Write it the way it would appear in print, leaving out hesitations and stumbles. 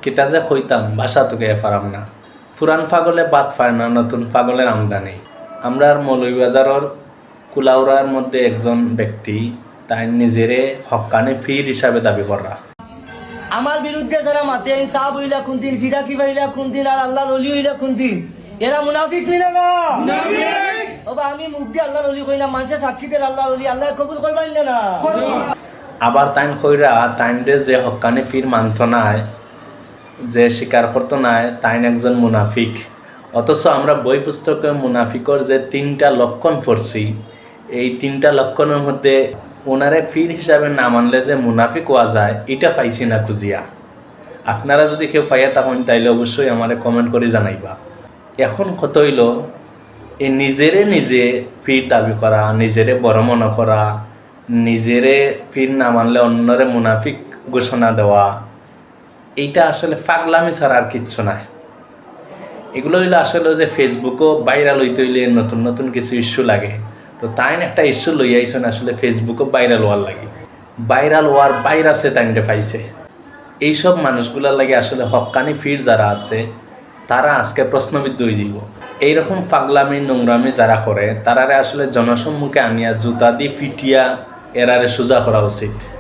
কিতা যে কইতাম ভাষা তোকে পারাম না। পুরান পাগলে বাদ পায় না, নতুন পাগলের আমদানি। আমরার মৌলভীবাজারের কুলাউড়ার মধ্যে একজন ব্যক্তি তাই নিজেরে হক্কানি পীর হিসাবে দাবি করা। আমার বিরুদ্ধে যারা মাতে সাহ হইলা খুনতিন, ফিরাকি হইলা খুনতিন, আর আল্লাহর অলি হইলা খুনতিন, এরা মুনাফিক হইলা না? বাবা আমি মুখ দিয়ে আল্লাহর অলি কই না, মানুষের সাক্ষী দিয়ে আল্লাহর অলি, আল্লাহ কবুল করবেন না। আবার তাইন কইরা তাইনরে যে হক্কানি পীর মানত নাই, যে স্বীকার করতো নাই, তাইন একজন মুনাফিক। অথচ আমরা বই পুস্তকে মুনাফিকর যে 3টা লক্ষণ পড়ছি, এই 3টা লক্ষণের মধ্যে ওনারে পীর হিসাবে না মানলে যে মুনাফিক হওয়া যায় এটা পাইছি না খুঁজিয়া। আপনারা যদি কেউ পাইয়া থাকেন তাইলে অবশ্যই আমারে কমেন্ট করে জানাইবা। এখন কত হইল এই নিজেরে নিজে পীর দাবি করা, নিজেরে বড় মনে করা, নিজেরে পীর না মানলে অন্যরে মুনাফিক ঘোষণা দেওয়া, এইটা আসলে পাগলামি ছাড়া আর কিচ্ছু নাই। এগুলো হইলে আসলে যে ফেসবুকও ভাইরাল হইতে হইলে নতুন নতুন কিছু ইস্যু লাগে। তো তাইন একটা ইস্যু লই আইসেন আসলে ফেসবুকও ভাইরাল হওয়ার লাগে। ভাইরাল হওয়ার ভাইরাসে তাইনটা পাইছে। এইসব মানুষগুলার লাগে আসলে হক্কানি পীর যারা আছে তারা আজকে প্রশ্নবিদ্ধ হয়ে যাব। এইরকম পাগলামি নোংরামি যারা করে তারারে আসলে জনসম্মুখে আনিয়া জুতা দিয়ে পিটিয়া এরারে সোজা করা উচিত।